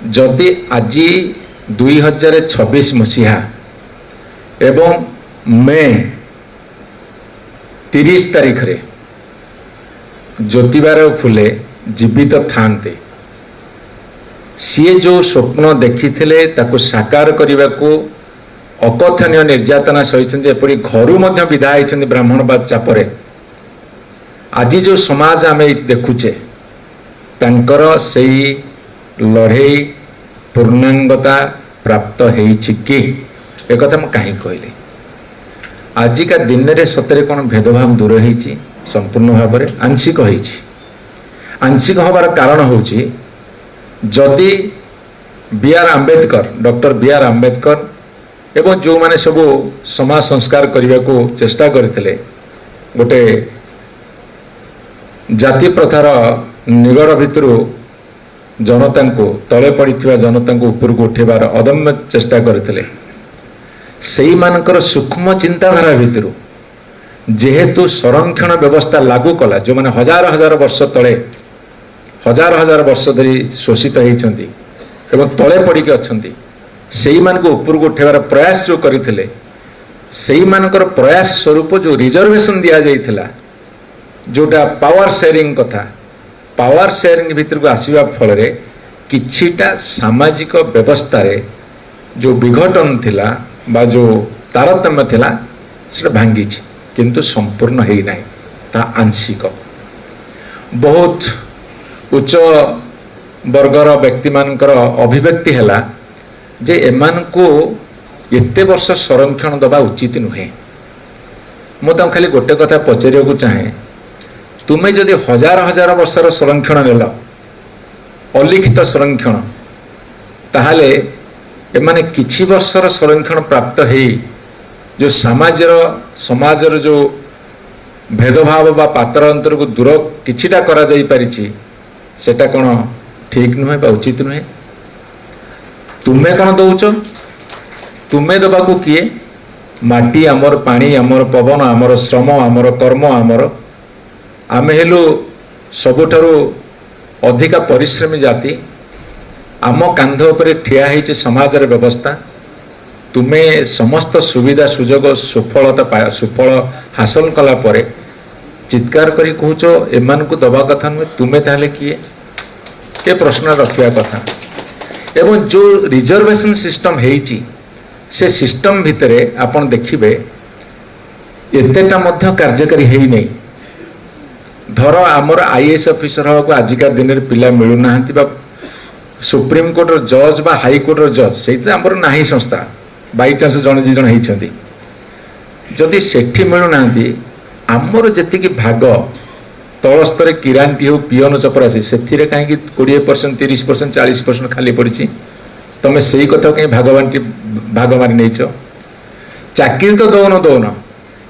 जदि आज 2026 मसीहा एवं मे 30 तारीख रे ज्योतिबाराव फुले जीवित थांते सी जो स्वप्न देखी साकार करने को अकथनीय निर्यातना सही एपरी घर विदा होती ब्राह्मणवाद चापरे आज जो समाज आम देखुचे तांकर सही लड़े पूर्णांगता प्राप्त होती कि एक कहीं कहली आजिका दिन में सतरे कौन भेदभाव दूर होती संपूर्ण भाव में आंशिक आंशिक हबार कारण हूँ जदि B R Ambedkar doctor B R Ambedkar एवं जो माने सब समाज संस्कार करने को चेष्टा करते गोटे जाति प्रथार निगड़ भितर जनता को तले पड़ी जनता को ऊपर को उठेबार अदम्य चेष्टा करते से मानकर सूक्ष्म चिंताधारा भितर जेहेतु संरक्षण व्यवस्था लागू कला जो माने हजार हजार वर्ष तले हजार हजार वर्ष धरी शोषित होती एवं तले पड़ी अच्छा से ऊपर को उठेबार प्रयास जो करते से प्रयास स्वरूप जो रिजर्वेशन दि जाइथिला जोटा पावर शेयरिंग कथा पावर शेयरिंग भितर को आसवा फल किछिटा सामाजिक व्यवस्था रे जो विघटन थिला बा जो तारतम्य थिला से भांगी किंतु संपूर्ण है ना ता आंशिक बहुत उच्च वर्गर व्यक्ति मानकर अभिव्यक्ति है जे एमान को एते वर्ष संरक्षण दबा उचित नुहे मुझे खाली गोटे कथा पचार को चाहे तुम्हें जदि हजार हजार वर्षर संरक्षण नेल अलिखित संरक्षण ताहले एमाने किछि वर्षर संरक्षण प्राप्त है जो समाजर जो भेदभाव बा पात्र अंतर को दूर किछिटा करा जाई परिछि सेटा कौन ठीक नुहे बा उचित नुहे तुम्हें कौन दौच तुम्हें दबा को किए माटी आमर पानी आमर पवन आमर श्रम आमर कर्म आमर आमे हेलु सबुठारु अधिका परिश्रमी जाति आम कांध उपरे ठिया होइछे समाजर व्यवस्था तुम्हें समस्त सुविधा सुजोग सुफल हासिल कला परे चित्कार करी कहूच एमान को दबा कथा नुहे तुम्हें ताहले किए ये प्रश्न रखिया कथा एवं जो रिजर्वेशन सिस्टम हेइची से सिस्टम भितरे आपण देखिबे एतेटा मध्य कार्यकारी हेइ नै धर आमर आईएएस ऑफिसर को आजिका दिन में पिला मिलूना सुप्रीम कोर्टर जज बा हाई कोर्टर जज से आमर नाही संस्था बाई चांस जन जी जन होती जदि सेठी मिलूना आमर जी भाग तल स्तर किरांटी हो पियन चपरासी से कहीं 20% 30% 40% खाली पड़ी तुम्हें से कथा कहीं भाग मारी नहीं चाकरी तो दौन दौन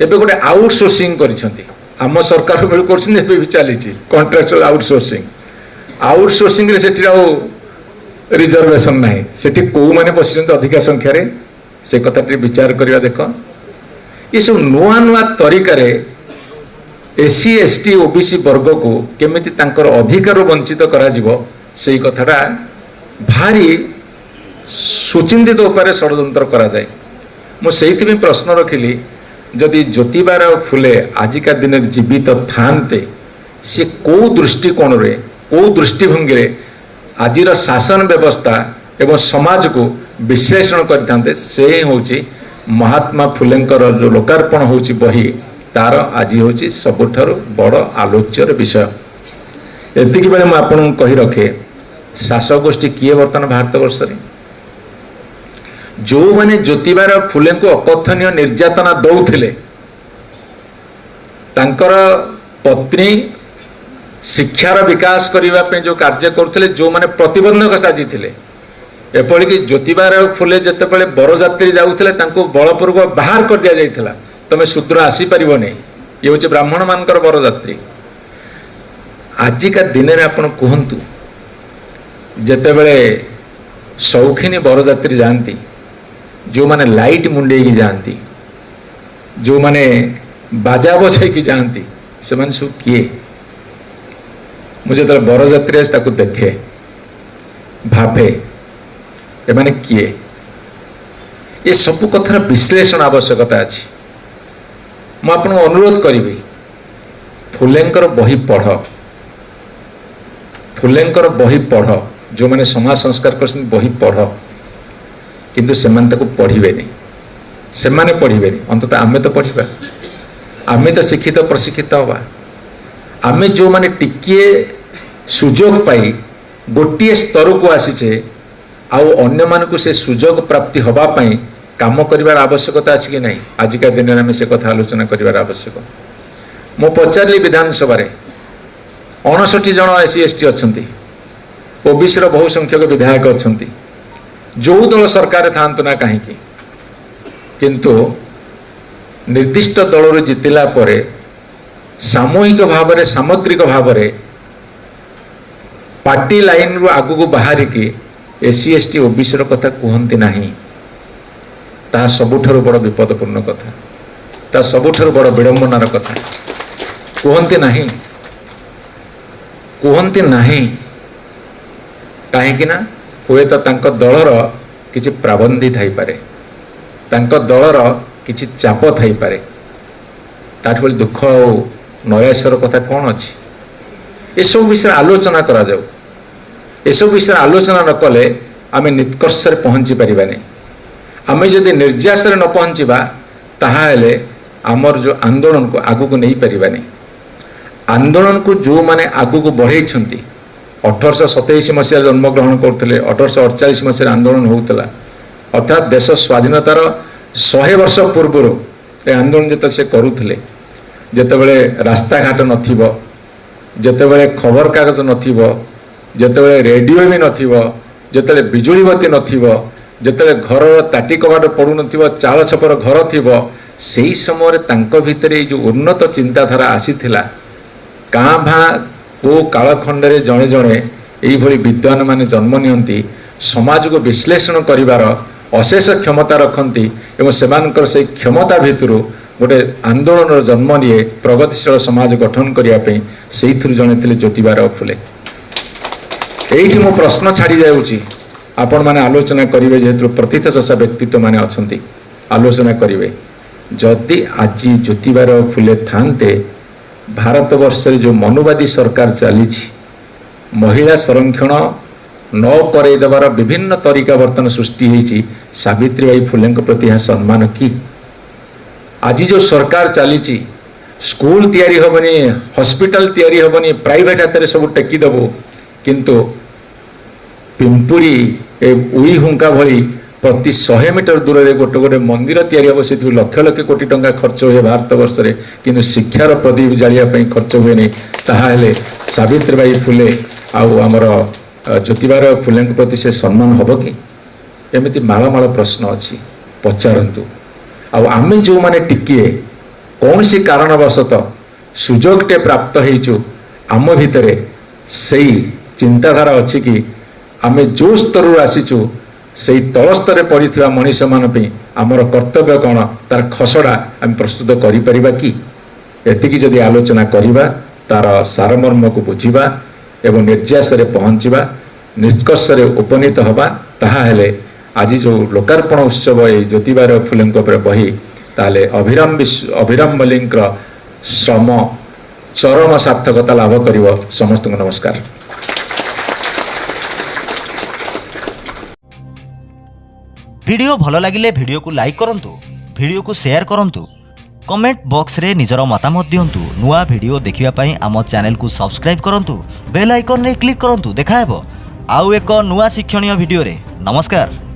एवं गोटे आउटसोर्सिंग आम सरकार भी चली कॉन्ट्राक्चुअल आउटसोर्सिंग रिजर्वेशन ना से कौ मैंने बस अधिका संख्यार से कथा विचार करवा देख ये सब नुआ नुआ तरीकार एससी एसटी ओबीसी वर्ग को केमिति तांकर अधिकार वंचित करा जीवो सेही कथाटा भारी सुचिंतित उपाय षड्यंत्र करा जाए मु सेहिथि प्रश्न रखिली जदि ज्योतिबाराव फुले आजिका दिन में जीवित थांते सी कौ दृष्टिकोण रे कौ दृष्टिभंगी रे आजिर शासन व्यवस्था एवं समाज को विश्लेषण करते से ही महात्मा फुलेंकर जो लोकार्पण होची बही तार आज हूँ सबुठार बड़ आलोच्यर विषय एतिक बेले मुझे कही रखे शासक गोष्ठी किए बर्तमान भारत वर्ष जो माने ज्योतिबाराव फुले को अकथनीय निर्यातना दौले तांकर पत्नी शिक्षार विकास करने जो कार्य करुले जो माने प्रतिबंधक साजी एपरिक ज्योतिबाराव फुले जिते बरजात्री जाऊे बलपूर्वक बाहर कर दि जाता तुम शूद्र आसीपर नहीं ये हूँ ब्राह्मण मानकर बरजात्री आजिका दिन में आप कहतु जिते बड़े शौखिनी बरजात्री जाती जो माने लाइट मुंडे जाती जो माने बाजा बजाई जाती से सब किए मुझे जो बरजात्री देखे भावे एमाने किए ये सब कथार विश्लेषण आवश्यकता अच्छी मु आपको अनुरोध करी फुलेंकर बही पढ़ फुलेंकर बही पढ़ जो मैंने समाज संस्कार कर बही पढ़ किंतु सेमाने ताको पढ़िबेनी सेमाने पढ़िबेनी अंतत आमे तो पढ़िबा आमे तो शिक्षित प्रशिक्षित हवा आमे जो माने टिकिए सुजोग पाई गोटे स्तर को आसीचे आउ अन्य मानकु से सुजोग प्राप्ति हवा पाई काम करिवार आवश्यकता अछि कि नहीं आजिका दिन में से कथा आलोचना करिवार आवश्यक मो पचारली विधानसभा रे 59 जन एससी एसटी अछंती ओबीसी रो बहु संख्यक विधायक अछंती जो दल सरकार थांतु ना कहीं किंतु निर्दिष्ट दल जितिला परे सामूहिक भाव में सामग्रिक भाव में पार्टी लाइन रु आगु को बाहर की एससी एसटी ओबीसी कथा कहती ना ता सबुठारु बड़ विपदपूर्ण कथा ता सबुठारु बड़ विडंबनार कथा कहती नहीं कहीं हुए तो तांको दलर किछि प्राबंधी थाई पारे तांको दलर किछि चाप थाई पारे ताठो दुख और नयासर कथा कौन अच्छी ये सब विषय आलोचना करा जाऊ ये सब विषय आलोचना न कले आमे निष्कर्ष पहुँची पारिबानी आमे जदि निर्यास न पहुँचवा ताहाले आमर जो आंदोलन को आगु को नहीं पारिबानी आंदोलन को जो माने आगु को बढ़ई 1827 मसीह जन्मग्रहण करते 1848 मसीह आंदोलन होता अर्थात देश स्वाधीनतार 100 वर्ष पूर्व आंदोलन जो से करुले जितेबले रास्ता घाट नथिबो जितेबले खबर कागज नथिबो जितेबले रेडियो भी नथिबो जितेबले बिजुली बत्ती नथिबो जितेबले घर ताटी कबाट पड़ू नथिबो चाल छपर घर थिबो सेही समय तांको भितरे जो उन्नत चिंताधारा आसीथिला काँ भाँ को कालखंडे जड़े जड़े यही विद्वान माने जन्म नियंती समाज को विश्लेषण करिवार अशेष क्षमता रखती एवं सेमानकर से क्षमता भितर गोटे आंदोलन जन्म निए प्रगतिशील समाज गठन करने से जड़े थे ज्योतिबाराव फुले यही मो प्रश्न छाड़ी जाऊँगी आपण मैंने आलोचना करेंगे जेहेतु प्रतिष्ठा व्यक्तित्व माने अच्छा आलोचना करेंगे जदि आज ज्योतिबाराव फुले थांते भारत वर्ष जो मनुवादी सरकार चली महिला संरक्षण न करदेवार विभिन्न तरीका बर्तन सृष्टि होती सावित्रीबाई फुले प्रति यहाँ सम्मान कि आज जो सरकार चली स्कूल तैयारी हेनी हॉस्पिटल तैयारी हेनी प्राइवेट हाथ में सब टेकीदेबू किंतु पिंपुड़ी उई हुंका भली प्रति 100 मीटर दूर में गोटे गोटे मंदिर तैयारी हम से लक्ष लक्ष कोटी टंका खर्च हुए भारत वर्ष में किंतु शिक्षार प्रदीप जालियापाई खर्च हुए नहीं ताहले सावित्रीबाई फुले आमर ज्योतिबाराव फुले प्रति से सम्मान हम कि एमती मालमाल प्रश्न अच्छी पचारतु आमे जो माने टिकिए कौन सी कारणवशत सुजोगटे प्राप्त होइचु आम भितर से चिंताधारा अच्छी कि आमे जो स्तर आसीचु से तल स्तर पड़ी मनीष मान आमर कर्तव्य कौन तार खसड़ा आम प्रस्तुत करिपरिबा कि एतिकी जदि आलोचना करिबा तार सारमर्म को बुझिबा एवं निर्यास पहुँचवा निष्कर्ष उपनीत हवा ताहाले आज जो लोकार्पण उत्सव ये ज्योतिबाराव फुले बही ताले अभिराम मल्लिक श्रम चरम सार्थकता लाभ कर समस्त नमस्कार। वीडियो भल लगिले वीडियो को लाइक करंतु, वीडियो को शेयर करंतु, कमेंट बॉक्स रे निजर मतामत दियंतु। नुआ वीडियो देखिबा पई आम चैनल को सब्सक्राइब करंतु, बेल आइकन रे क्लिक करंतु। देखा हेबो आउ एक नुआ शिक्षणीय वीडियो रे। नमस्कार।